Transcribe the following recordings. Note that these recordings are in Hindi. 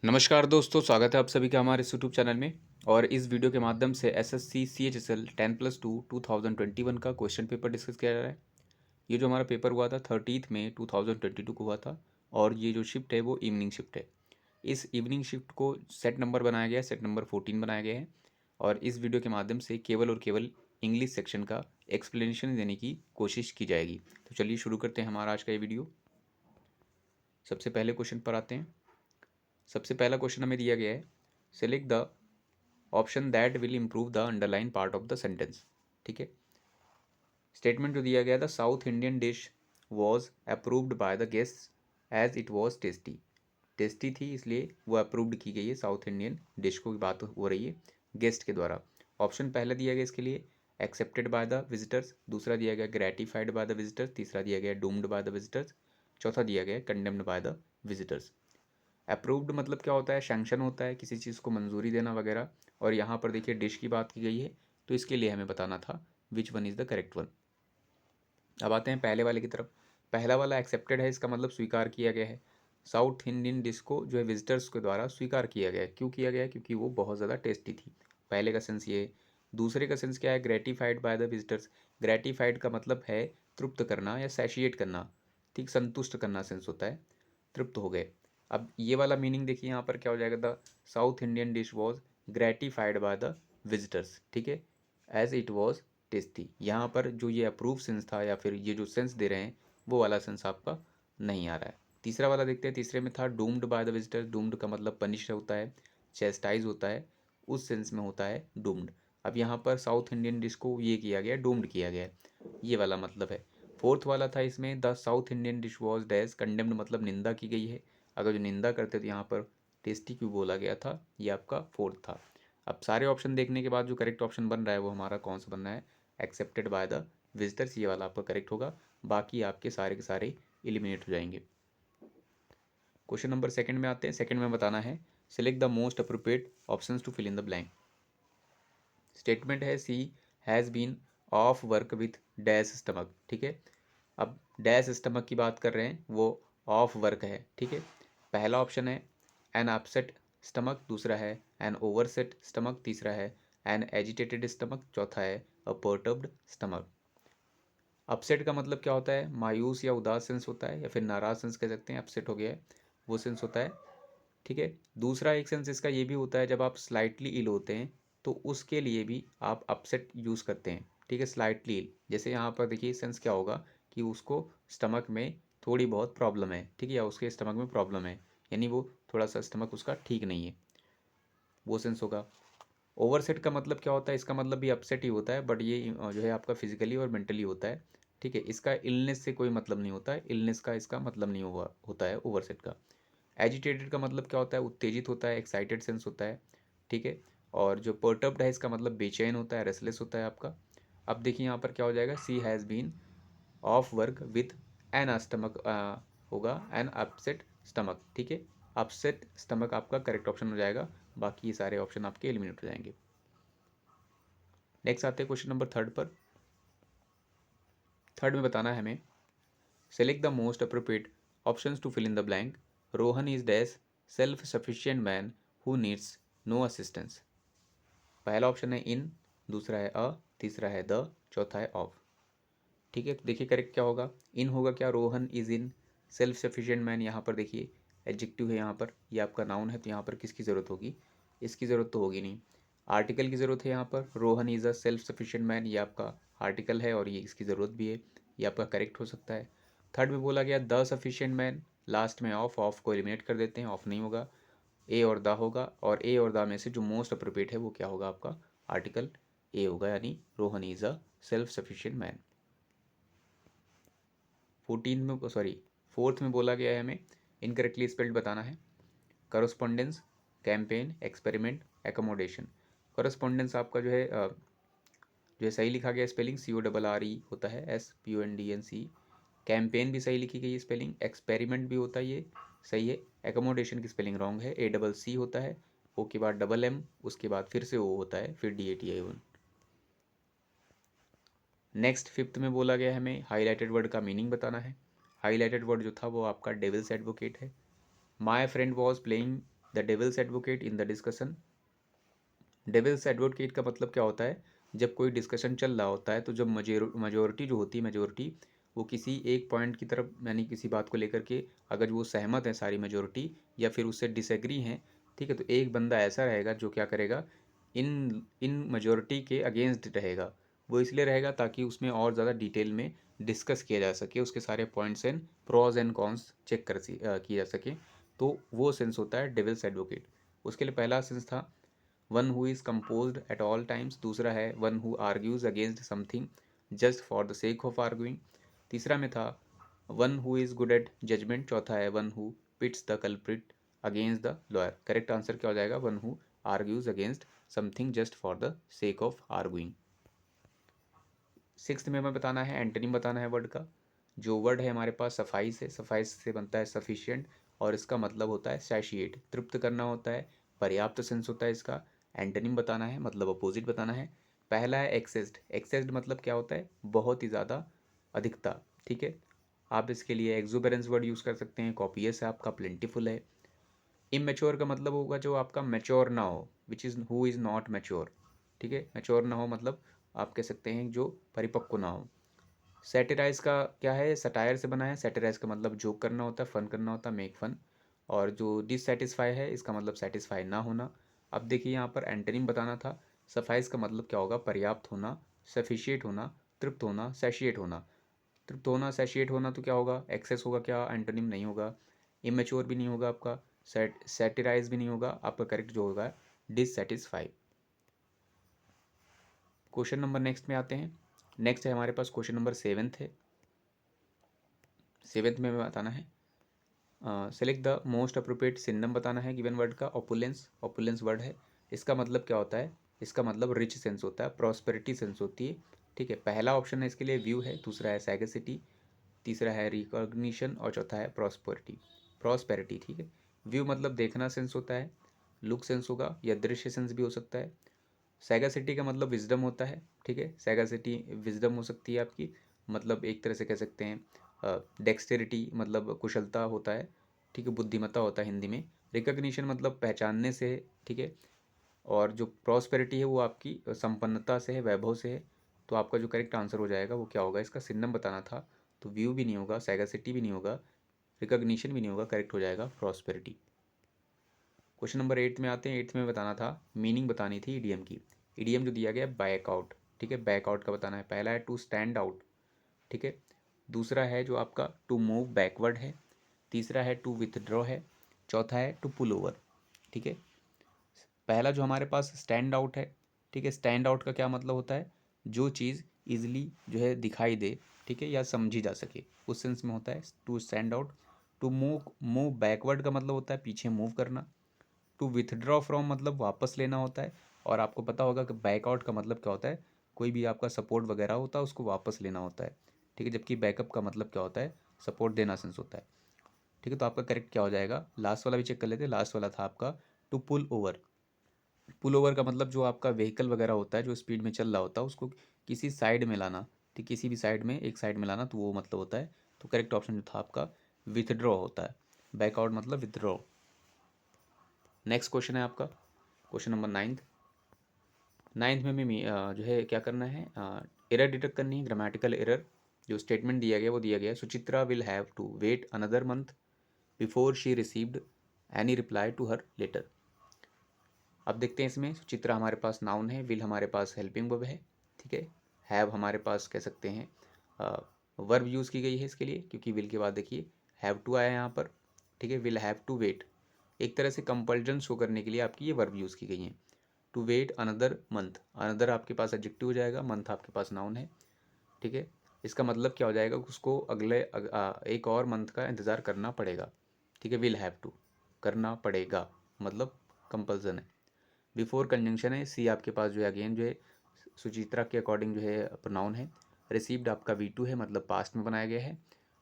नमस्कार दोस्तों, स्वागत है आप सभी का हमारे इस यूट्यूब चैनल में। और इस वीडियो के माध्यम से एसएससी सीएचएसएल 10+2 2021 का क्वेश्चन पेपर डिस्कस किया जा रहा है। ये जो हमारा पेपर हुआ था 30 मई 2022 को हुआ था और ये जो शिफ्ट है वो इवनिंग शिफ्ट है। इस इवनिंग शिफ्ट को सेट नंबर बनाया गया है, सेट नंबर 14 बनाया गया है। और इस वीडियो के माध्यम से केवल और केवल इंग्लिश सेक्शन का एक्सप्लेनेशन देने की कोशिश की जाएगी। तो चलिए शुरू करते हैं हमारा आज का ये वीडियो। सबसे पहले क्वेश्चन पर आते हैं। सबसे पहला क्वेश्चन हमें दिया गया है, select the option that will improve the underline part of the sentence. ठीक है, स्टेटमेंट जो दिया गया था, South Indian dish was approved by the guest as it was tasty. Tasty थी इसलिए वो अप्रूव्ड की गई है, साउथ इंडियन डिश को बात हो रही है गेस्ट के द्वारा। ऑप्शन पहला दिया गया इसके लिए एक्सेप्टेड बाय द विजिटर्स, दूसरा दिया गया ग्रेटिफाइड बाय द विजिटर्स, तीसरा दिया गया डूम्ड बाय द विजिटर्स, चौथा दिया गया condemned by the visitors. Approved मतलब क्या होता है, सैंक्शन होता है, किसी चीज़ को मंजूरी देना वगैरह। और यहाँ पर देखिए डिश की बात की गई है, तो इसके लिए हमें बताना था which one is the correct one. अब आते हैं पहले वाले की तरफ। पहला वाला एक्सेप्टेड है, इसका मतलब स्वीकार किया गया है। साउथ इंडियन डिश को जो है विजिटर्स के द्वारा स्वीकार किया गया है। क्यों किया गया है? क्योंकि वो बहुत ज़्यादा टेस्टी थी। पहले का सेंस ये है। दूसरे का सेंस क्या है, gratified by the visitors. Gratified का मतलब है तृप्त करना या सैशिएट करना, ठीक, संतुष्ट करना सेंस होता है, तृप्त हो गए। अब ये वाला मीनिंग देखिए यहाँ पर क्या हो जाएगा, the south Indian dish was gratified by the visitors, ठीक है, एज इट वॉज टेस्टी। यहाँ पर जो ये अप्रूव सेंस था या फिर ये जो सेंस दे रहे हैं वो वाला सेंस आपका नहीं आ रहा है। तीसरा वाला देखते हैं। तीसरे में था doomed by the visitors. Doomed का मतलब पनिश होता है, चेस्टाइज होता है, उस सेंस में होता है डूम्ड। अब यहाँ पर साउथ इंडियन डिश को ये किया गया, डूम्ड किया गया, ये वाला मतलब है। फोर्थ वाला था इसमें, the south Indian dish was dash condemned, मतलब निंदा की गई है। अगर जो निंदा करते तो यहाँ पर टेस्टी क्यों बोला गया था, ये आपका फोर्थ था। अब सारे ऑप्शन देखने के बाद जो करेक्ट ऑप्शन बन रहा है वो हमारा कौन सा बनना है, एक्सेप्टेड बाय द विजिटर्स, ये वाला आपका करेक्ट होगा। बाकी आपके सारे के सारे एलिमिनेट हो जाएंगे। क्वेश्चन नंबर सेकंड में आते हैं। सेकंड में बताना है, select the most appropriate options to fill in the blank. Statement है she has been off work with dash stomach, ठीक है। अब डैश स्टमक की बात कर रहे हैं, वो ऑफ वर्क है, ठीक है। पहला ऑप्शन है एन अपसेट स्टमक, दूसरा है एन ओवरसेट स्टमक, तीसरा है एन एजिटेटेड स्टमक, चौथा है अ पर्टर्ब्ड स्टमक। अपसेट का मतलब क्या होता है, मायूस या उदास सेंस होता है, या फिर नाराज सेंस कह सकते हैं। अपसेट हो गया है, वो सेंस होता है, ठीक है। दूसरा एक सेंस इसका ये भी होता है, जब आप स्लाइटली इल होते हैं तो उसके लिए भी आप अपसेट यूज़ करते हैं, ठीक है, स्लाइटली इल। जैसे यहाँ पर देखिए सेंस क्या होगा कि उसको स्टमक में थोड़ी बहुत प्रॉब्लम है, ठीक है, या उसके स्टमक में प्रॉब्लम है, यानी वो थोड़ा सा स्टमक उसका ठीक नहीं है, वो सेंस होगा। ओवरसेट का मतलब क्या होता है, इसका मतलब भी अपसेट ही होता है, बट ये जो है आपका फिजिकली और मेंटली होता है, ठीक है। इसका इलनेस से कोई मतलब नहीं होता है, इलनेस का इसका मतलब नहीं हुआ होता है ओवरसेट का। एजिटेटेड का मतलब क्या होता है, उत्तेजित होता है, एक्साइटेड सेंस होता है, ठीक है। और जो पर्टर्ब्ड है इसका मतलब बेचैन होता है, रेस्टलेस होता है आपका। अब देखिए यहाँ पर क्या हो जाएगा, she has been off work with an stomach, होगा एन अपसेट स्टमक, ठीक है। अपसेट स्टमक आपका करेक्ट ऑप्शन हो जाएगा। बाकी ये सारे ऑप्शन आपके एलिमिनेट हो जाएंगे। नेक्स्ट आते हैं क्वेश्चन नंबर थर्ड पर। थर्ड में बताना है हमें, select the most appropriate options to fill in the blank. Rohan is dash self sufficient man who needs no assistance. पहला ऑप्शन है इन, दूसरा है अ, तीसरा है द, चौथा है ऑफ, ठीक है। तो देखिए करेक्ट क्या होगा, इन होगा क्या, Rohan is in self sufficient man. यहाँ पर देखिए एडजेक्टिव है, यहाँ पर ये आपका नाउन है, तो यहाँ पर किसकी ज़रूरत होगी, इसकी ज़रूरत तो होगी नहीं। आर्टिकल की ज़रूरत है यहाँ पर, Rohan is a self sufficient man, ये आपका आर्टिकल है और ये इसकी ज़रूरत भी है, ये आपका करेक्ट हो सकता है। थर्ड में बोला गया द सफिशिएंट मैन, लास्ट में ऑफ, ऑफ को एलिमिनेट कर देते हैं, ऑफ नहीं होगा, ए और द होगा। और ए और द में से जो मोस्ट अप्रोप्रिएट है वो क्या होगा, आपका आर्टिकल ए होगा, यानी Rohan is a self sufficient man. 14 में, सॉरी, फोर्थ में बोला गया है हमें इनकरेक्टली स्पेल्ड बताना है। Correspondence, campaign, experiment, accommodation. Correspondence आपका जो है सही लिखा गया स्पेलिंग, CORRE होता है, SPONDNC। कैंपेन भी सही लिखी गई स्पेलिंग, एक्सपेरिमेंट भी होता है, ये सही है। एकोमोडेशन की स्पेलिंग रॉन्ग है, ACC होता है, ओ के बाद MM, उसके बाद फिर से ओ होता है, फिर DATI1। नेक्स्ट फिफ्थ में बोला गया है हमें हाईलाइटेड वर्ड का मीनिंग बताना है। हाईलाइटेड वर्ड जो था वो आपका डेविल्स एडवोकेट है। My friend was playing the devil's advocate in the discussion. Devil's advocate का मतलब क्या होता है, जब कोई डिस्कशन चल रहा होता है तो जब मेजोरिटी जो होती है, मेजोरिटी वो किसी एक पॉइंट की तरफ, यानी किसी बात को लेकर के अगर वो सहमत है सारी मेजोरिटी या फिर उससे डिसएग्री हैं, ठीक है, तो एक बंदा ऐसा रहेगा जो क्या करेगा, इन इन मेजोरिटी के अगेंस्ट रहेगा। वो इसलिए रहेगा ताकि उसमें और ज़्यादा डिटेल में डिस्कस किया जा सके, उसके सारे points and pros and cons check किया जा सके। तो वो सेंस होता है डेविल्स एडवोकेट। उसके लिए पहला सेंस था one who is composed at all times, दूसरा है one who argues against something just for the sake of arguing, तीसरा में था one who is good at judgement, चौथा है one who pits the culprit against the lawyer. Correct answer क्या हो जाएगा, one who argues against something just for the sake of arguing. Sixth में हमें बताना है, एंटोनिम बताना है वर्ड का। जो वर्ड है हमारे पास सफाइस है, सफाइस से बनता है सफिशिएंट और इसका मतलब होता है सैशिएट, तृप्त करना होता है, पर्याप्त सेंस होता है इसका। एंटोनिम बताना है मतलब अपोजिट बताना है। पहला है एक्सेस्ड, एक्सेस्ड मतलब क्या होता है, बहुत ही ज़्यादा, अधिकता, ठीक है। आप इसके लिए एक्सुबेरेंस वर्ड यूज़ कर सकते हैं, कॉपियस है आपका, प्लेंटीफुल है। इमेच्योर का मतलब होगा जो आपका मैच्योर ना हो, which is who is not mature, ठीक है। मैच्योर ना हो मतलब आप कह सकते हैं जो परिपक्व ना हो। सैटिराइज का क्या है, सटायर से बना है। सैटिराइज का मतलब जोक करना होता है, फन करना होता है, मेक फन। और जो डिससेटिस्फाई है इसका मतलब सेटिस्फाई ना होना। अब देखिए यहाँ पर एंटोनिम बताना था। सफाइज का मतलब क्या होगा, पर्याप्त होना, सफिशिएट होना, तृप्त होना, सैशिएट होना। तृप्त होना, सैशिएट होना तो क्या होगा, एक्सेस होगा, क्या एंटोनिम नहीं होगा। इमेच्योर भी नहीं होगा आपका, सैटिराइज भी नहीं होगा आपका, करेक्ट जो होगा डिससेटिस्फाई। क्वेश्चन नंबर नेक्स्ट में आते हैं। नेक्स्ट है हमारे पास क्वेश्चन नंबर सेवेंथ है। सेवेंथ में हमें बताना है, select the most appropriate synonym बताना है गिवन वर्ड का। ऑपुलेंस, ऑपुलेंस वर्ड है, इसका मतलब क्या होता है, इसका मतलब रिच सेंस होता है, प्रॉस्पेरिटी सेंस होती है, ठीक है। पहला ऑप्शन है इसके लिए व्यू है, दूसरा है सैगसिटी, तीसरा है रिकॉग्निशन और चौथा है प्रॉस्पेरिटी, प्रॉस्पेरिटी, ठीक है। व्यू मतलब देखना सेंस होता है, लुक सेंस होगा या दृश्य सेंस भी हो सकता है। सैगासिटी का मतलब विजडम होता है, ठीक है। सैगासिटी विजडम हो सकती है आपकी, मतलब एक तरह से कह सकते हैं डेक्सटेरिटी मतलब कुशलता होता है, ठीक है, बुद्धिमत्ता होता है हिंदी में। रिकग्निशन मतलब पहचानने से है, ठीक है। और जो प्रॉस्पेरिटी है वो आपकी संपन्नता से है, वैभव से है। तो आपका जो करेक्ट आंसर हो जाएगा वो क्या होगा, इसका सिनोनिम बताना था, तो व्यू भी नहीं होगा, सैगासिटी भी नहीं होगा, रिकग्निशन भी नहीं होगा, करेक्ट हो जाएगा प्रॉस्पेरिटी। क्वेश्चन नंबर 8 में आते हैं। 8 में बताना था, मीनिंग बतानी थी ईडीएम की। ईडीएम जो दिया गया है बैकआउट, ठीक है, बैकआउट का बताना है। पहला है टू स्टैंड आउट, ठीक है। दूसरा है जो आपका टू मूव बैकवर्ड है, तीसरा है टू विथड्रॉ है, चौथा है टू पुल ओवर, ठीक है। पहला जो हमारे पास स्टैंड आउट है, ठीक है, स्टैंड आउट का क्या मतलब होता है, जो चीज़ ईजिली जो है दिखाई दे, ठीक है, या समझी जा सके, उस सेंस में होता है to stand out. To move, move backward का मतलब होता है पीछे मूव करना। टू विथड्रॉ फ्रॉम मतलब वापस लेना होता है। और आपको पता होगा कि बैकआउट का मतलब क्या होता है, कोई भी आपका सपोर्ट वगैरह होता है उसको वापस लेना होता है, ठीक है। जबकि बैकअप का मतलब क्या होता है, सपोर्ट देना सेंस होता है, ठीक है। तो आपका करेक्ट क्या हो जाएगा, लास्ट वाला भी चेक कर लेते हैं। लास्ट वाला था आपका to pull over. Pull over का मतलब जो आपका व्हीकल वगैरह होता है जो स्पीड में चल रहा होता है उसको किसी साइड में लाना, ठीक, किसी भी साइड में, एक साइड में लाना, तो वो मतलब होता है। तो करेक्ट ऑप्शन जो था आपका विथड्रॉ होता है, बैकआउट मतलब विथड्रॉ। नेक्स्ट क्वेश्चन है आपका क्वेश्चन नंबर नाइन्थ। नाइन्थ में हमें जो है क्या करना है, एरर डिटेक्ट करनी है, ग्रामेटिकल एरर। जो स्टेटमेंट दिया गया वो दिया गया है, Suchitra will have to wait another month before she received any reply to her letter. अब देखते हैं इसमें, सुचित्रा हमारे पास नाउन है, विल हमारे पास हेल्पिंग वर्ब है, ठीक है। हैव हमारे पास कह सकते हैं वर्ब यूज़ की गई है इसके लिए, क्योंकि विल के बाद देखिए हैव टू आया यहाँ पर, ठीक है। विल हैव टू वेट, एक तरह से कंपल्जन शो करने के लिए आपकी ये वर्ब यूज़ की गई है। To wait another month, another आपके पास एडजेक्टिव हो जाएगा, मंथ आपके पास नाउन है, ठीक है। इसका मतलब क्या हो जाएगा, उसको अगले एक और मंथ का इंतज़ार करना पड़ेगा, ठीक है। विल हैव टू करना पड़ेगा मतलब कंपल्सन है। बिफोर कंजंक्शन है, सी आपके पास जो है अगेन जो है सुचित्रा के अकॉर्डिंग जो है प्रोनाउन है। रिसीव्ड आपका वी2 है मतलब पास्ट में बनाया गया है।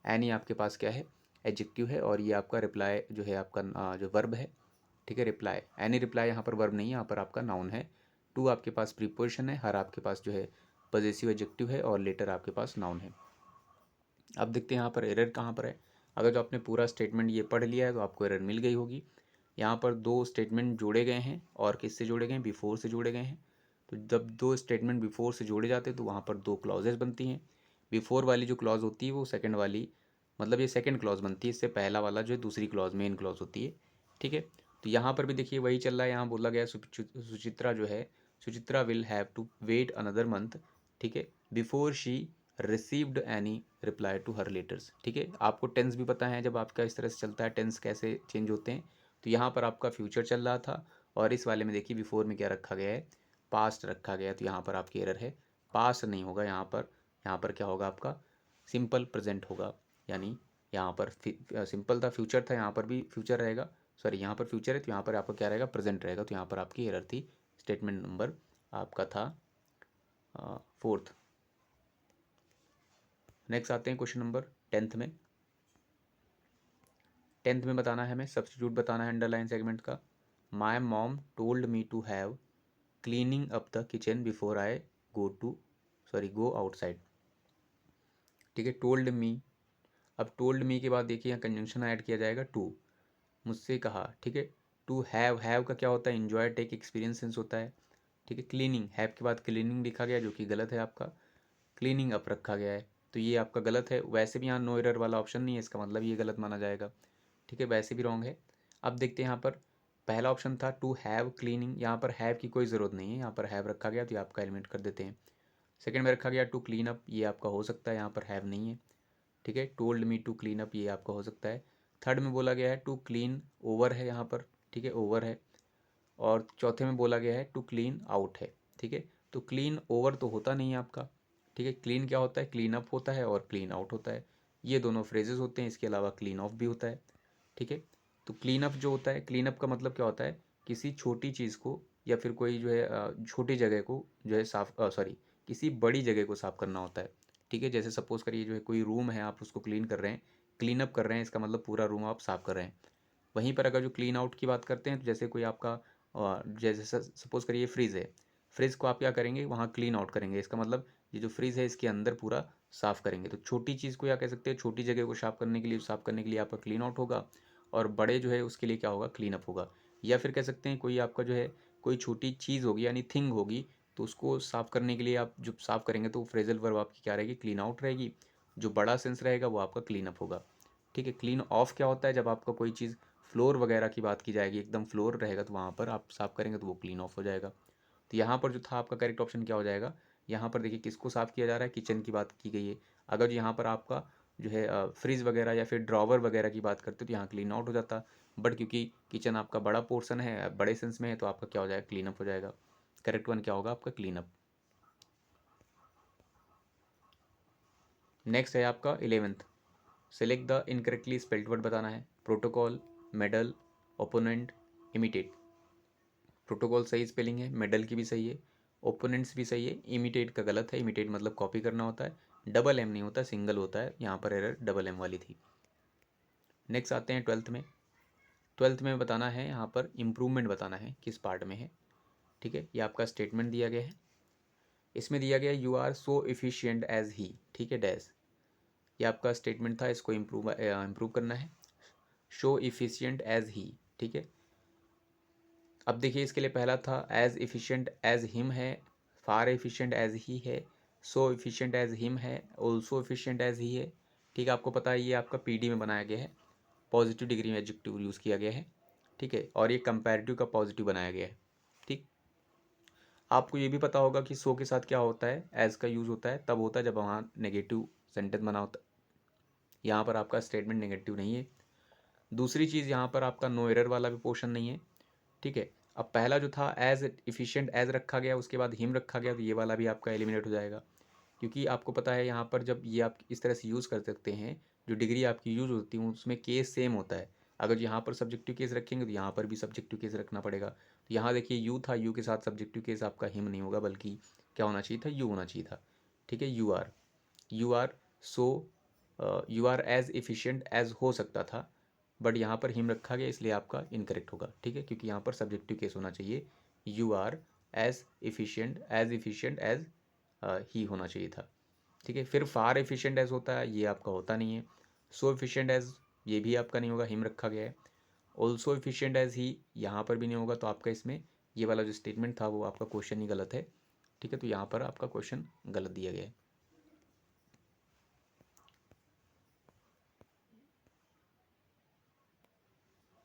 एनी आपके पास क्या है, एडजेक्टिव है। और ये आपका रिप्लाई जो है आपका जो वर्ब है, ठीक है, रिप्लाई। एनी रिप्लाई यहाँ पर वर्ब नहीं है, यहाँ पर आपका नाउन है। टू आपके पास प्रीपोजिशन है, हर आपके पास जो है पॉजेसिव एडजेक्टिव है और लेटर आपके पास नाउन है। अब देखते हैं यहाँ पर एरर कहाँ पर है। अगर जो आपने पूरा स्टेटमेंट ये पढ़ लिया है तो आपको एरर मिल गई होगी। यहाँ पर दो स्टेटमेंट जोड़े गए हैं और किससे जोड़े गए हैं, बिफोर से जोड़े गए हैं। तो जब दो स्टेटमेंट बिफोर से जोड़े जाते हैं तो वहाँ पर दो क्लॉजेस बनती हैं। बिफोर वाली जो क्लॉज होती है वो सेकंड वाली, मतलब ये सेकंड क्लॉज बनती है, इससे पहला वाला जो है दूसरी क्लॉज, मेन क्लॉज होती है। ठीक है, तो यहाँ पर भी देखिए वही चल रहा है। यहाँ बोला गया सुचित्रा जो है, Suchitra will have to wait another month, ठीक है, before she received any reply to her letters. ठीक है, आपको टेंस भी पता है, जब आपका इस तरह से चलता है टेंस कैसे चेंज होते हैं। तो यहाँ पर आपका फ्यूचर चल रहा था और इस वाले में देखिए बिफोर में क्या रखा गया है, पास्ट रखा गया है। तो यहाँ पर आपकी एरर है, पास्ट नहीं होगा यहाँ पर। यहाँ पर क्या होगा आपका, सिंपल प्रेजेंट होगा। यानी यहाँ पर सिंपल था, फ्यूचर था, यहाँ पर भी फ्यूचर रहेगा। सॉरी, यहाँ पर फ्यूचर है तो यहाँ पर आपका क्या रहेगा, प्रेजेंट रहेगा। तो यहाँ पर आपकी एरर थी। स्टेटमेंट नंबर आपका था 4th। नेक्स्ट आते हैं क्वेश्चन नंबर 10th में। 10th में बताना है हमें, सब्स्टिट्यूट बताना है अंडरलाइन सेगमेंट का। My mom told me to have cleaning up the kitchen before I go outside. ठीक है, टोल्ड मी। अब टोल्ड मी के बाद देखिए यहाँ कंजंक्शन ऐड किया जाएगा टू, मुझसे कहा। ठीक है, टू हैव का क्या होता है, इन्जॉय, टेक, एक्सपीरियंस सेंस होता है। ठीक है, क्लीनिंग, हैव के बाद क्लीनिंग लिखा गया जो कि गलत है आपका, क्लीनिंग अप रखा गया है तो ये आपका गलत है। वैसे भी यहाँ नो एरर वाला ऑप्शन नहीं है, इसका मतलब ये गलत माना जाएगा। ठीक है, वैसे भी रॉन्ग है। अब देखते हैं यहाँ पर पहला ऑप्शन था टू हैव क्लीनिंग, यहाँ पर हैव की कोई ज़रूरत नहीं है, यहाँ पर हैव रखा गया तो ये आपका एलिमिनेट कर देते हैं। सेकंड में रखा गया टू क्लीन अप, ये आपका हो सकता है, यहाँ पर हैव नहीं है। ठीक है, told me to clean up, ये आपका हो सकता है। थर्ड में बोला गया है टू क्लीन ओवर है यहाँ पर, ठीक है, ओवर है। और चौथे में बोला गया है टू क्लीन आउट है। ठीक है, तो क्लीन ओवर तो होता नहीं है आपका। ठीक है, क्लीन क्या होता है, क्लीन अप होता है और क्लीन आउट होता है, ये दोनों फ्रेजेस होते हैं। इसके अलावा क्लीन ऑफ भी होता है। ठीक है, तो क्लीन अप जो होता है, क्लीन अप का मतलब क्या होता है, किसी छोटी चीज़ को या फिर कोई जो है छोटी जगह को जो है साफ, सॉरी, किसी बड़ी जगह को साफ करना होता है। ठीक है, जैसे सपोज करिए जो है कोई रूम है, आप उसको क्लीन कर रहे हैं, क्लीन अप कर रहे हैं, इसका मतलब पूरा रूम आप साफ कर रहे हैं। वहीं पर अगर जो क्लीन आउट की बात करते हैं तो जैसे कोई आपका जैसे सपोज करिए फ्रिज है, फ्रिज को आप क्या करेंगे, वहाँ क्लीन आउट करेंगे, इसका मतलब ये जो फ्रिज है इसके अंदर पूरा साफ़ करेंगे। तो छोटी चीज़ को या कह सकते हैं छोटी जगह को साफ़ करने के लिए आपका क्लीन आउट होगा, और बड़े जो है उसके लिए क्या होगा, क्लीन अप होगा। या फिर कह सकते हैं कोई आपका जो है कोई छोटी चीज़ होगी यानी थिंग होगी, तो उसको साफ़ करने के लिए आप जब साफ़ करेंगे तो फ्रेजल वर्ब आपकी क्या रहेगी, क्लीन आउट रहेगी। जो बड़ा सेंस रहेगा वो आपका क्लीन अप होगा। ठीक है, क्लीन ऑफ क्या होता है, जब आपका कोई चीज़ फ्लोर वगैरह की बात की जाएगी, एकदम फ्लोर रहेगा तो वहाँ पर आप साफ़ करेंगे तो वो क्लीन ऑफ हो जाएगा। तो यहाँ पर जो था आपका करेक्ट ऑप्शन क्या हो जाएगा, यहाँ पर देखिए किसको साफ़ किया जा रहा है, किचन की बात की गई है। अगर यहाँ पर आपका जो है फ्रिज वगैरह या फिर ड्रॉवर वगैरह की बात करते तो यहाँ क्लीन आउट हो जाता, बट क्योंकि किचन आपका बड़ा पोर्सन है, बड़े सेंस में है, तो आपका क्या हो जाएगा, क्लीन अप हो जाएगा। करेक्ट वन क्या होगा आपका, क्लीन अप। नेक्स्ट है आपका 11th। Select the incorrectly spelled word बताना है। Protocol, medal, opponent, imitate. Protocol सही स्पेलिंग है, मेडल की भी सही है, ओपोनेंट्स भी सही है, इमिटेट का गलत है। इमिटेट मतलब कॉपी करना होता है, डबल एम नहीं होता, सिंगल होता है, यहाँ पर एरर डबल एम वाली थी। नेक्स्ट आते हैं 12th में। 12th में बताना है, यहाँ पर इम्प्रूवमेंट बताना है किस पार्ट में है। ठीक है, ये आपका स्टेटमेंट दिया गया है, इसमें दिया गया you are so efficient as he. ठीक है, डैश, ये आपका स्टेटमेंट था, इसको इम्प्रूव करना है, शो इफिशियंट एज ही। ठीक है, अब देखिए इसके लिए पहला था एज इफ़िशियंट एज हिम है, फार एफिशिएंट एज ही है, सो इफिशियंट एज हिम है, ऑल्सो इफिशियंट एज ही है। ठीक है, आपको पता है ये आपका पीडी में बनाया गया है, पॉजिटिव डिग्री में एडजेक्टिव यूज़ किया गया है। ठीक है, और ये कंपैरेटिव का पॉजिटिव बनाया गया है। ठीक, आपको ये भी पता होगा कि सो के साथ क्या होता है, एज का यूज़ होता है, तब होता है जब वहाँ नेगेटिव सेंटेंस बना होता है। यहाँ पर आपका स्टेटमेंट नेगेटिव नहीं है। दूसरी चीज़, यहाँ पर आपका नो एरर वाला भी पोर्शन नहीं है। ठीक है, अब पहला जो था एज इफिशिएंट एज रखा गया, उसके बाद हिम रखा गया, तो ये वाला भी आपका एलिमिनेट हो जाएगा। क्योंकि आपको पता है यहाँ पर जब ये आप इस तरह से यूज़ कर सकते हैं, जो डिग्री आपकी यूज़ होती है उसमें केस सेम होता है। अगर यहाँ पर सब्जेक्टिव केस रखेंगे तो यहाँ पर भी सब्जेक्टिव केस रखना पड़ेगा। तो यहाँ देखिए यू था, यू के साथ सब्जेक्टिव केस आपका हिम नहीं होगा, बल्कि क्या होना चाहिए था, यू होना चाहिए था। ठीक है, you are so, you are as efficient as हो सकता था, बट यहाँ पर हिम रखा गया इसलिए आपका इनकरेक्ट होगा। ठीक है, क्योंकि यहाँ पर सब्जेक्टिव केस होना चाहिए, you are as efficient as he होना चाहिए था। ठीक है, फिर फार एफिशिएंट एज होता है, ये आपका होता नहीं है। सो एफिशिएंट एज, ये भी आपका नहीं होगा, हिम रखा गया है। ऑल्सो एफिशिएंट एज ही, यहाँ पर भी नहीं होगा, तो आपका इसमें ये वाला जो स्टेटमेंट था वो आपका क्वेश्चन ही गलत है। ठीक है, तो यहाँ पर आपका क्वेश्चन गलत दिया गया है।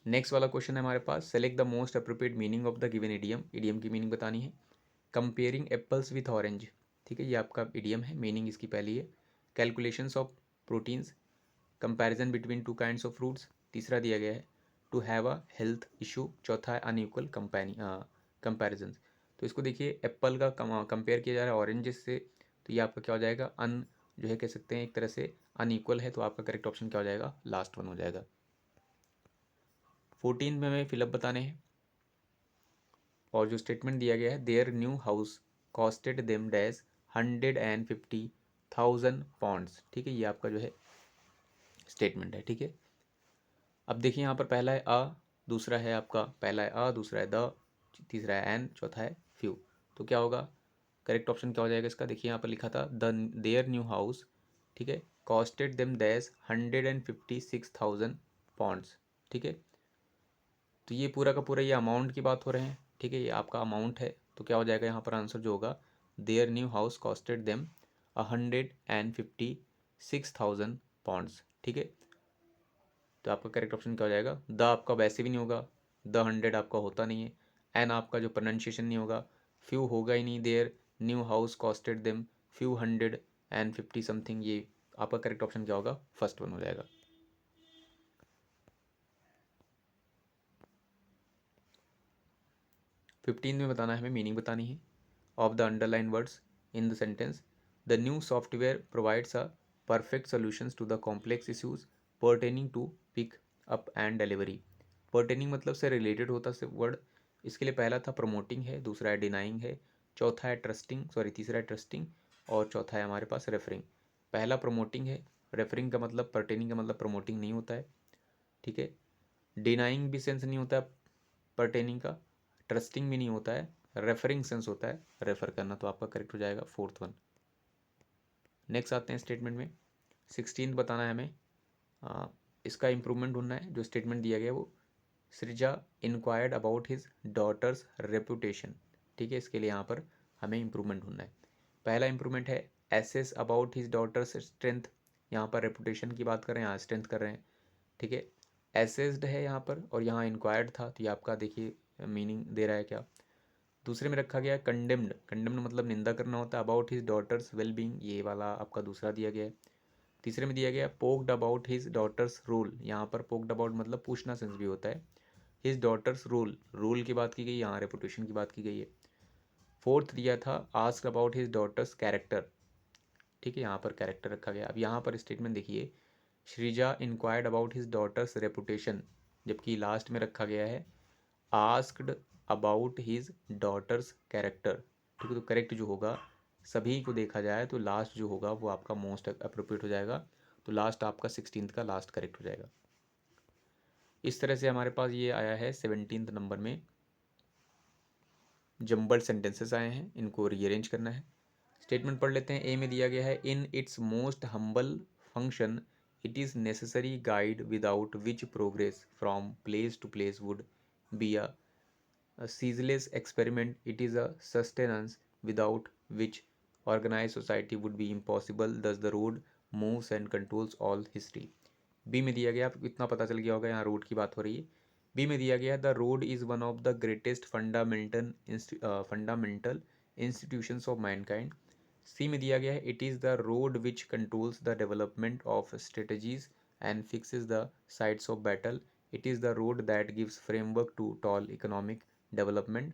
नेक्स्ट वाला क्वेश्चन है हमारे पास, select the most appropriate meaning of the given idiom. Idiom की मीनिंग बतानी है। कंपेयरिंग एप्पल्स विथ ऑरेंज, ठीक है, ये आपका इडियम है, मीनिंग इसकी पहली है। Calculations of proteins, comparison between two kinds of fruits, तीसरा दिया गया है। To have a health issue, चौथा है अनइक्वल कंपैरिजन। तो इसको देखिए, एप्पल का कंपेयर किया जा रहा है ऑरेंजेस से, तो ये आपका क्या हो जाएगा, जो है कह सकते हैं एक तरह से अनइक्वल है, तो आपका करेक्ट ऑप्शन क्या हो जाएगा, लास्ट वन हो जाएगा। 14 में हमें फिलअप बताने हैं, और जो स्टेटमेंट दिया गया है, their new house costed them dash 150,000 pounds, ठीक है, ये आपका जो है स्टेटमेंट है। ठीक है, अब देखिए यहाँ पर पहला है अ, दूसरा है आपका, पहला है अ, दूसरा है द, तीसरा है एन, चौथा है फ्यू। तो क्या होगा, करेक्ट ऑप्शन क्या हो जाएगा इसका, देखिए यहाँ पर लिखा था द देयर न्यू हाउस, ठीक है, कॉस्टेड देम डैश 156,000 पाउंड्स। ठीक है, तो ये पूरा का पूरा ये अमाउंट की बात हो रहे हैं। ठीक है, ये आपका अमाउंट है, तो क्या हो जाएगा यहाँ पर आंसर जो होगा, their new house costed them 156,000 pounds. ठीक है, तो आपका करेक्ट ऑप्शन क्या हो जाएगा, द आपका वैसे भी नहीं होगा, द 100 आपका होता नहीं है, एन आपका जो प्रोनाउंसिएशन नहीं होगा, फ्यू होगा ही नहीं, their new house costed them few 150 something, ये आपका करेक्ट ऑप्शन क्या होगा, फर्स्ट वन हो जाएगा। 15 में बताना है हमें, मीनिंग बतानी है of the underline words in the sentence. The new software provides a perfect solutions to the complex issues pertaining to pick up and delivery. Pertaining मतलब से रिलेटेड होता है वर्ड, इसके लिए पहला था प्रमोटिंग है, दूसरा है डिनाइंग है, चौथा है ट्रस्टिंग, सॉरी तीसरा है ट्रस्टिंग, और चौथा है हमारे पास रेफरिंग। पहला प्रमोटिंग है, रेफरिंग का मतलब, पर्टेनिंग का मतलब प्रमोटिंग नहीं होता है। ठीक है, डिनाइंग भी सेंस नहीं होता है पर्टेनिंग का, ट्रस्टिंग भी नहीं होता है, रेफरिंग सेंस होता है रेफर करना, तो आपका करेक्ट हो जाएगा फोर्थ वन। नेक्स्ट आते हैं स्टेटमेंट में, 16 बताना है हमें, इसका इम्प्रूवमेंट ढूंढना है। जो स्टेटमेंट दिया गया वो, Srija inquired about his daughter's reputation. ठीक है, इसके लिए यहाँ पर हमें इम्प्रूवमेंट ढूंढना है। पहला इम्प्रूवमेंट है assess about his daughter's strength, यहाँ पर रेपुटेशन की बात कर रहे हैं, यहाँ स्ट्रेंथ कर रहे हैं। ठीक है, एसेस्ड है यहाँ पर, और यहाँ इंक्वायर्ड था, तो ये आपका देखिए मीनिंग दे रहा है क्या। दूसरे में रखा गया है कंडेम्ड, कंडेम्ड मतलब निंदा करना होता है, about his daughter's well being, ये वाला आपका दूसरा दिया गया है। तीसरे में दिया गया poked about his daughter's role, यहाँ पर पोक्ड अबाउट मतलब पूछना सेंस भी होता है। हिज डॉटर्स रोल, रोल की बात की गई, यहाँ रेपुटेशन की बात की गई है। फोर्थ दिया था ask about his daughter's character, ठीक है, यहाँ पर कैरेक्टर रखा गया। अब यहाँ पर स्टेटमेंट देखिए, Sreeja inquired about his daughter's reputation, जबकि लास्ट में रखा गया है asked about his daughter's character. ठीक है, तो करेक्ट जो होगा, सभी को देखा जाए तो लास्ट जो होगा वो आपका मोस्ट अप्रोप्रिएट हो जाएगा, तो लास्ट आपका 16th का लास्ट करेक्ट हो जाएगा। इस तरह से हमारे पास ये आया है 17th नंबर में, जम्बल सेंटेंसेस आए हैं, इनको रीअरेंज करना है। स्टेटमेंट पढ़ लेते हैं। ए में दिया गया है, in its most humble function it is necessary guide without which progress from place to place would be a ceaseless experiment. It is a sustenance without which organized society would be impossible. Thus the road moves and controls all history. B में दिया गया, आपको इतना पता चल गया होगा, यहाँ रोड की बात हो रही है। बी में दिया गया, the road is one of the greatest fundamental institutions of mankind. C में दिया गया है, it is the road which controls the development of strategies and fixes the sites of battle. It is the road that gives framework to tall economic development,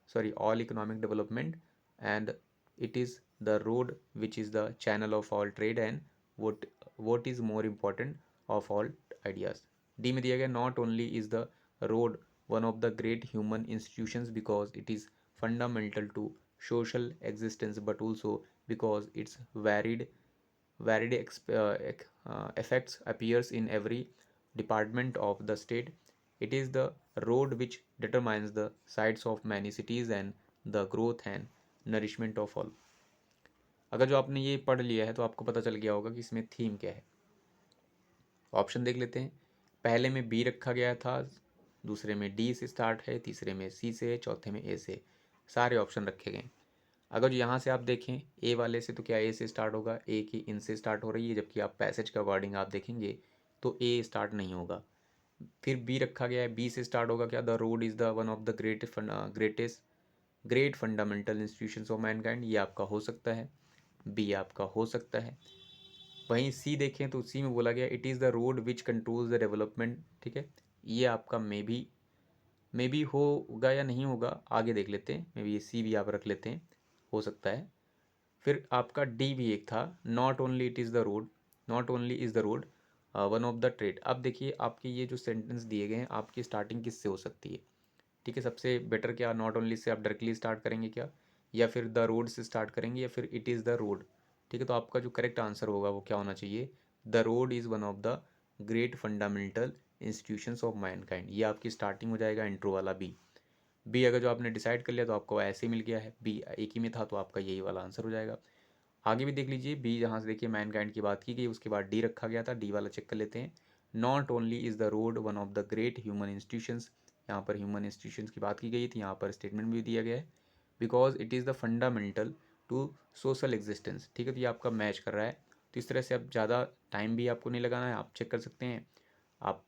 sorry, all economic development, and it is the road which is the channel of all trade, and what is more important of all ideas. D में दिया गया, not only is the road one of the great human institutions because it is fundamental to social existence, but also because its varied effects appears in every department of the state. It is the road which determines the sites of many cities and the growth and nourishment of all. अगर जो आपने ये पढ़ लिया है तो आपको पता चल गया होगा कि इसमें थीम क्या है। ऑप्शन देख लेते हैं। पहले में बी रखा गया था, दूसरे में डी से स्टार्ट है, तीसरे में सी से है, चौथे में ए से। सारे ऑप्शन रखे गए। अगर जो यहाँ से आप देखें ए वाले से, तो क्या ए से स्टार्ट होगा, ए की इन से स्टार्ट हो रही है, जबकि आप पैसेज के अकॉर्डिंग आप देखेंगे तो ए स्टार्ट नहीं होगा। फिर बी रखा गया है, बी से स्टार्ट होगा क्या, the road is the one of the great fundamental institutions of Mankind, ये आपका हो सकता है, बी आपका हो सकता है। वहीं सी देखें तो सी में बोला गया it is the road which controls the development, ठीक है, ये आपका मे बी होगा या नहीं होगा, आगे देख लेते हैं, मे बी सी भी आप रख लेते हैं, हो सकता है। फिर आपका डी भी एक था, not only it is the road, not only is the road one of the trade. अब देखिए आपके ये जो सेंटेंस दिए गए हैं, आपकी स्टार्टिंग किससे हो सकती है, ठीक है। सबसे बेटर क्या, नॉट ओनली से आप डायरेक्टली स्टार्ट करेंगे क्या, या फिर द रोड से स्टार्ट करेंगे, या फिर इट इज़ द रोड, ठीक है। तो आपका जो करेक्ट आंसर होगा वो क्या होना चाहिए, the road is one of the great fundamental institutions of Mankind, ये आपकी स्टार्टिंग हो जाएगा इंट्रो वाला बी अगर जो आपने डिसाइड कर लिया तो आपको ऐसे ही मिल गया है, बी एक ही में था तो आपका यही वाला आंसर हो जाएगा। आगे भी देख लीजिए, बी जहाँ से देखिए मैनकाइंड की बात की गई, उसके बाद डी रखा गया था, डी वाला चेक कर लेते हैं। Not only is the road one of the great human institutions, यहाँ पर ह्यूमन इंस्टीट्यूशंस की बात की गई थी, यहाँ पर स्टेटमेंट भी दिया गया है, because it is the fundamental to social existence, ठीक है। तो ये आपका मैच कर रहा है, तो इस तरह से अब ज़्यादा टाइम भी आपको नहीं लगाना है, आप चेक कर सकते हैं। आप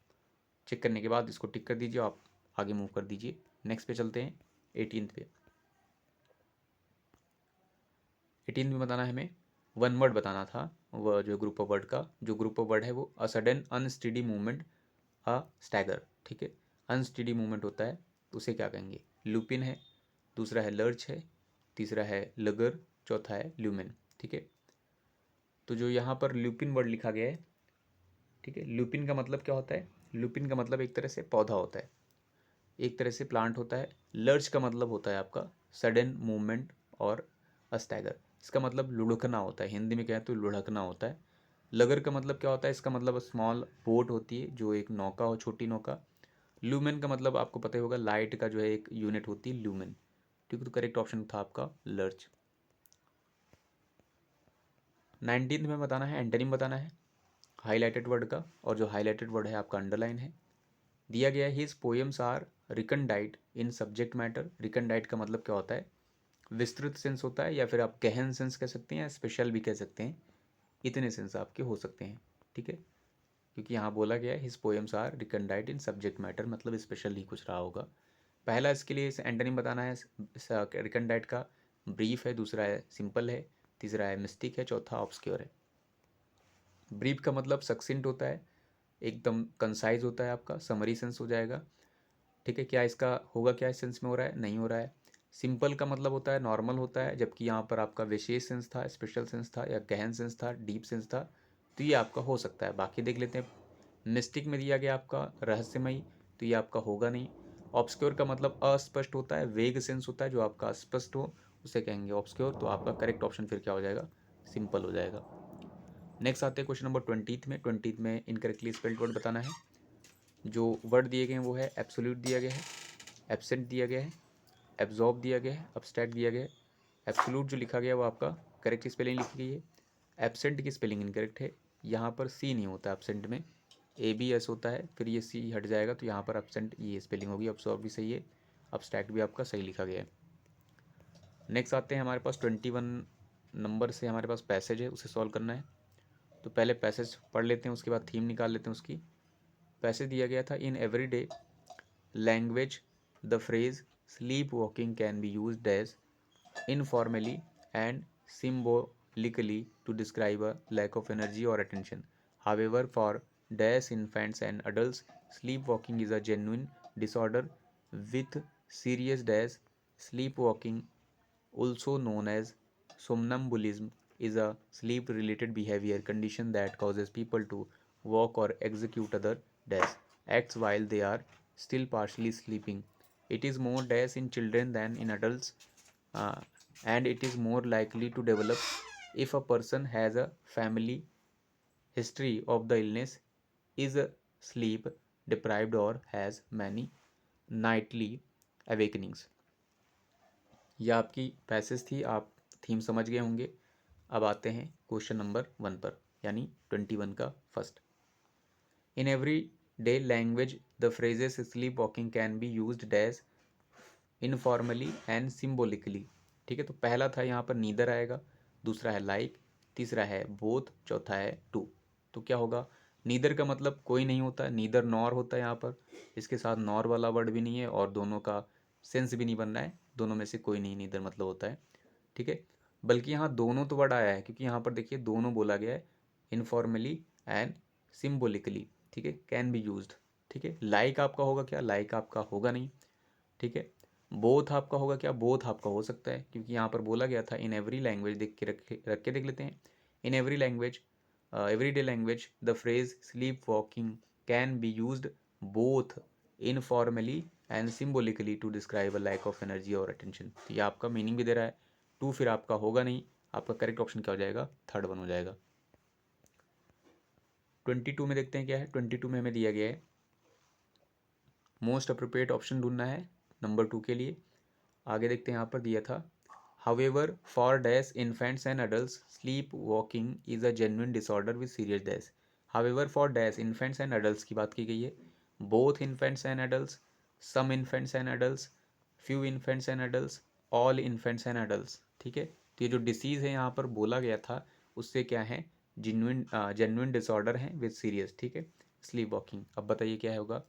चेक करने के बाद इसको टिक कर दीजिए, आप आगे मूव कर दीजिए। नेक्स्ट पे चलते हैं 18th पे। 18th में बताना है हमें, वन वर्ड बताना था, वह जो ग्रुप ऑफ वर्ड का जो ग्रुप ऑफ वर्ड है वो a sudden unsteady movement, a stagger, ठीक है। अनस्टेडी मूवमेंट होता है तो उसे क्या कहेंगे, लुपिन है, दूसरा है लर्च है, तीसरा है लगर, चौथा है ल्यूमेन, ठीक है। तो जो यहाँ पर लुपिन वर्ड लिखा गया है, ठीक है, लुपिन का मतलब क्या होता है, लुपिन का मतलब एक तरह से पौधा होता है, एक तरह से प्लांट होता है। लर्च का मतलब होता है आपका सडन मूवमेंट और अस्टैगर, इसका मतलब लुढ़कना होता है, हिंदी में कहें तो लुढ़कना होता है। लगर का मतलब क्या होता है, इसका मतलब स्मॉल बोट होती है, जो एक नौका हो, छोटी नौका। ल्यूमेन का मतलब आपको पता ही होगा, लाइट का जो है एक यूनिट होती है ल्यूमेन, ठीक है। तो करेक्ट ऑप्शन था आपका लर्च। 19th में बताना है, एंटोनिम बताना है हाईलाइटेड वर्ड का, और जो हाईलाइटेड वर्ड है आपका अंडरलाइन है। दिया गया है his poems are recondite in subject matter, recondite का मतलब क्या होता है, विस्तृत सेंस होता है, या फिर आप गहन सेंस कह सकते हैं, या स्पेशल भी कह सकते हैं, इतने सेंस आपके हो सकते हैं, ठीक है। क्योंकि यहाँ बोला गया है his poems are recondite in subject matter, मतलब स्पेशल ही कुछ रहा होगा। पहला इसके लिए एंटोनिम बताना है, रिकंडाइट का ब्रीफ है, दूसरा है सिंपल है, तीसरा है मिस्टिक है, चौथा ऑब्सक्योर है। ब्रीफ का मतलब सक्सेंट होता है, एकदम कंसाइज होता है, आपका समरी सेंस हो जाएगा, ठीक है। क्या इसका होगा, क्या इस सेंस में हो रहा है, नहीं हो रहा है। सिंपल का मतलब होता है नॉर्मल होता है, जबकि यहाँ पर आपका विशेष सेंस था, स्पेशल सेंस था, या गहन सेंस था, डीप सेंस था, तो ये आपका हो सकता है। बाकी देख लेते हैं। मिस्टिक में दिया गया आपका रहस्यमयी, तो ये आपका होगा नहीं। ऑब्सक्योर का मतलब अस्पष्ट होता है, वेग सेंस होता है, जो आपका अस्पष्ट हो उसे कहेंगे ऑब्सक्योर, तो आपका करेक्ट ऑप्शन फिर क्या हो जाएगा, सिंपल हो जाएगा। नेक्स्ट आते हैं क्वेश्चन नंबर 20th में इनकरेक्टली स्पेल्ड वर्ड बताना है। जो वर्ड दिए गए हैं वो है एब्सोल्यूट दिया गया है, एब्सेंट दिया गया है, एब्जॉर्ब दिया गया है, अब्स्ट्रैक्ट दिया गया है। एब्सोल्यूट जो लिखा गया है वो आपका करेक्ट स्पेलिंग लिखी गई है, एब्सेंट की स्पेलिंग इनकरेक्ट है, यहाँ पर सी नहीं होता एब्सेंट में, ए बी एस होता है, फिर ये सी हट जाएगा तो यहाँ पर एब्सेंट ये स्पेलिंग होगी। अब्सॉर्ब भी सही है, अब्स्ट्रैक्ट भी आपका सही लिखा गया है। नेक्स्ट आते हैं हमारे पास 21 नंबर से हमारे पास पैसेज है, उसे सॉल्व करना है। तो पहले पैसेज पढ़ लेते हैं, उसके बाद थीम निकाल लेते हैं उसकी। पैसेज दिया गया था, in everyday language the phrase sleep walking can be used as informally and symbolically to describe a lack of energy or attention. However, for dash infants and adults, sleepwalking is a genuine disorder with serious dash. Sleepwalking, also known as somnambulism, is a sleep related behavior condition that causes people to walk or execute other dash acts while they are still partially sleeping. It is more dash in children than in adults, uh, and it is more likely to develop if a person has a family history of the illness, is sleep deprived, or has many nightly awakenings. यह आपकी पैसेज थी, आप थीम समझ गए होंगे। अब आते हैं क्वेश्चन नंबर 1 पर, यानी 21 का first. In every day language the phrases sleep walking can B use dash informally and symbolically. ठीक है, तो पहला था यहाँ पर नीदर आएगा, दूसरा है लाइक, तीसरा है बोथ, चौथा है टू। तो क्या होगा, नीदर का मतलब कोई नहीं होता, नीदर नॉर होता है यहाँ पर, इसके साथ नॉर वाला वर्ड भी नहीं है और दोनों का सेंस भी नहीं बन रहा है, दोनों में से कोई नहीं नीदर मतलब होता है। ठीक है, बल्कि यहाँ दोनों तो वर्ड आया है क्योंकि यहाँ पर देखिए दोनों बोला गया है, इनफॉर्मली एंड सिम्बोलिकली। ठीक है, कैन बी यूज्ड। ठीक है, लाइक आपका होगा क्या, लाइक आपका होगा नहीं। ठीक है, बोथ आपका होगा क्या, बोथ आपका हो सकता है क्योंकि यहाँ पर बोला गया था इन एवरी लैंग्वेज, देख के रख के देख लेते हैं। In every language, every day language the phrase sleep walking can be used both informally and symbolically to describe a lack of energy और अटेंशन। तो ये आपका मीनिंग भी दे रहा है। टू फिर आपका होगा नहीं, आपका करेक्ट ऑप्शन क्या हो जाएगा, थर्ड वन हो जाएगा। 22 में देखते हैं क्या है। 22 में हमें दिया गया है मोस्ट अप्रोप्रिएट ऑप्शन ढूंढना है नंबर 2 के लिए। आगे देखते हैं, यहाँ पर दिया था however for dash infants and adults sleep walking is a genuine disorder with serious dash. However for dash infants and adults की बात की गई है, both infants and adults, some infants and adults, few infants and adults, all infants and adults. ठीक है, तो ये जो डिसीज़ है यहाँ पर बोला गया था उससे क्या है, जेन्युइन डिसऑर्डर है विद सीरियस। ठीक है, स्लीप वॉकिंग। अब बताइए क्या होगा,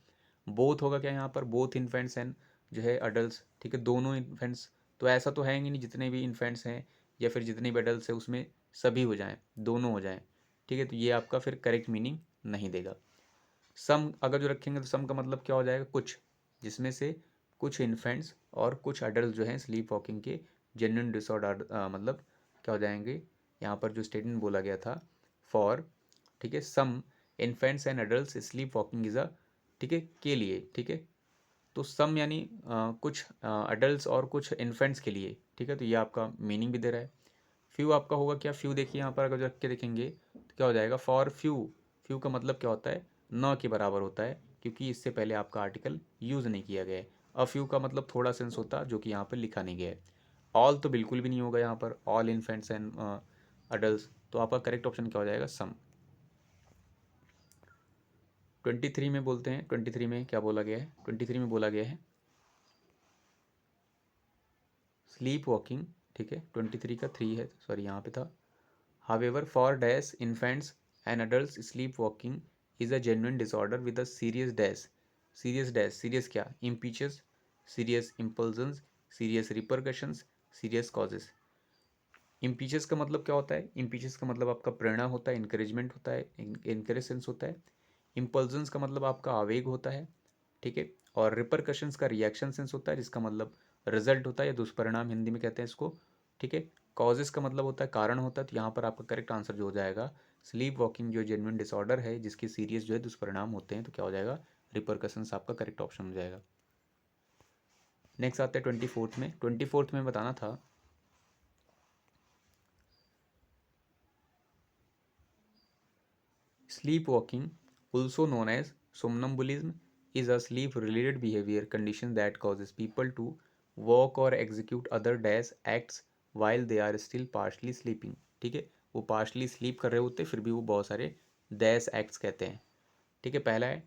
बोथ होगा क्या यहाँ पर, बोथ इन्फेंट्स एंड जो है अडल्ट्स। ठीक है, दोनों इन्फेंट्स, तो ऐसा तो है ही नहीं जितने भी इन्फेंट्स हैं या फिर जितने भी अडल्ट्स हैं उसमें सभी हो जाएं, दोनों हो जाएं। ठीक है, तो ये आपका फिर करेक्ट मीनिंग नहीं देगा। सम अगर जो रखेंगे तो सम का मतलब क्या हो जाएगा, कुछ, जिसमें से कुछ इन्फेंट्स और कुछ अडल्ट जो हैं स्लीप वॉकिंग के जेन्युइन डिसऑर्डर मतलब क्या हो जाएंगे, यहाँ पर जो स्टेटमेंट बोला गया था फॉर, ठीक है, some infants and adult sleep walking is a, ठीक है, के लिए। ठीक है, तो सम यानी कुछ अडल्ट और कुछ इन्फेंट्स के लिए। ठीक है, तो ये आपका मीनिंग भी दे रहा है। फ्यू आपका होगा क्या, फ्यू देखिए यहाँ पर अगर रख के देखेंगे तो क्या हो जाएगा, फॉर फ्यू। फ्यू का मतलब क्या होता है, न के बराबर होता है क्योंकि इससे पहले आपका आर्टिकल यूज़ नहीं किया गया है। अ फ्यू का मतलब थोड़ा सेंस होता जो कि यहाँ पर लिखा नहीं गया है। ऑल तो बिल्कुल भी नहीं होगा यहाँ पर, ऑल इन्फेंट्स एंड अडल्ट। तो आपका करेक्ट ऑप्शन क्या हो जाएगा, सम। 23 में बोलते हैं, 23 में क्या बोला गया है, 23 में बोला गया है स्लीप वॉकिंग। ठीक है, 23 का 3 है, सॉरी यहाँ पे था। However for dash infants and adult sleep walking is a genuine disorder with a serious dash. Serious dash, serious क्या, impeaches, serious impulsions, serious repercussions, serious causes. Impeaches का मतलब क्या होता है, इम्पीचेस का मतलब आपका प्रेरणा होता है, इंकरेजमेंट होता है, इंकरेजेंस होता है। इम्पल्जन्स का मतलब आपका आवेग होता है। ठीक है, और रिपरकशंस का रिएक्शन सेंस होता है जिसका मतलब रिजल्ट होता है या दुष्परिणाम हिंदी में कहते हैं इसको। ठीक है, कॉजेस का मतलब होता है कारण होता है, तो यहाँ पर आपका करेक्ट आंसर जो हो जाएगा, स्लीप वॉकिंग जो जेन्युइन डिसऑर्डर है जिसके सीरियस जो है दुष्परिणाम होते हैं, तो क्या हो जाएगा, रिपरकशंस आपका करेक्ट ऑप्शन हो जाएगा। नेक्स्ट आते हैं 24th में। 24th में बताना था sleepwalking, also known as somnambulism, is a sleep-related behavior condition that causes people to walk or execute other dash acts while they are still partially sleeping। ठीक है, वो partially sleep कर रहे होते फिर भी वो बहुत सारे dash acts कहते हैं। ठीक है, पहला है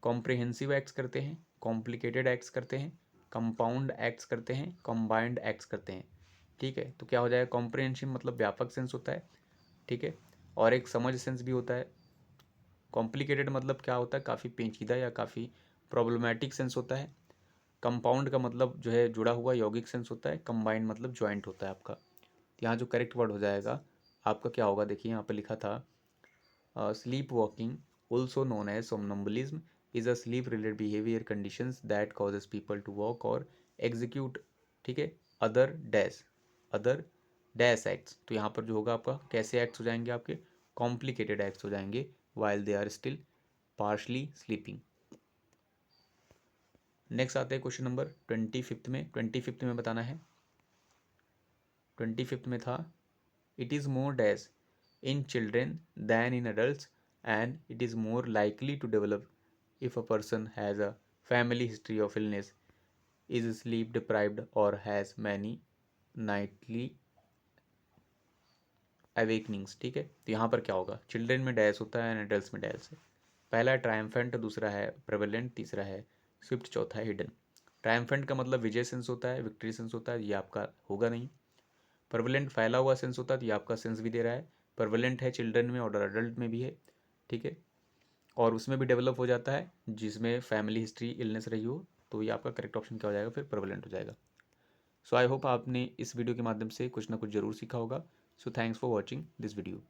कॉम्प्रिहेंसिव एक्ट्स करते हैं, कॉम्प्लिकेटेड एक्ट्स करते हैं, कंपाउंड एक्ट्स करते हैं, कॉम्बाइंड एक्ट्स करते हैं। ठीक है, तो क्या हो जाएगा, कॉम्प्रिहेंसिव मतलब व्यापक सेंस होता है। ठीक है, और एक समझ सेंस भी होता है। कॉम्प्लिकेटेड मतलब क्या होता है, काफ़ी पेचीदा या काफ़ी प्रॉब्लमेटिक सेंस होता है। कंपाउंड का मतलब जो है जुड़ा हुआ यौगिक सेंस होता है। कंबाइंड मतलब जॉइंट होता है आपका। तो यहाँ जो करेक्ट वर्ड हो जाएगा आपका क्या होगा, देखिए यहाँ पर लिखा था sleep walking also known as somnambulism is a sleep related behaviour conditions that causes people to walk और एग्जीक्यूट, ठीक है, अदर डैश एक्ट्स। तो यहाँ पर जो होगा आपका कैसे एक्ट्स हो जाएंगे, आपके कॉम्प्लिकेटेड एक्ट्स हो जाएंगे while they are still partially sleeping. Next आते हैं क्वेश्चन नंबर 25 में। 25 में बताना है, 25 में था it is more dash in children than in adults and it is more likely to develop if a person has a family history of illness, is sleep deprived or has many nightly awakenings। ठीक है, तो यहाँ पर क्या होगा, चिल्ड्रेन में डैश होता है एंड एडल्ट में डैश है। पहला है ट्रायम्फेंट, दूसरा है प्रेवलेंट, तीसरा है स्विफ्ट, चौथा है हिडन। ट्रायम्फेंट का मतलब विजय सेंस होता है, विक्ट्री सेंस होता है, ये आपका होगा नहीं। प्रेवलेंट फैला हुआ सेंस होता है, तो ये आपका सेंस भी दे रहा है। प्रेवलेंट है चिल्ड्रन में और अडल्ट में भी है, ठीक है, और उसमें भी डेवलप हो जाता है जिसमें फैमिली हिस्ट्री इलनेस रही हो, तो ये आपका करेक्ट ऑप्शन क्या हो जाएगा, फिर प्रेवलेंट हो जाएगा। सो आई होप आपने इस वीडियो के माध्यम से कुछ ना कुछ जरूर सीखा होगा। So thanks for watching this video.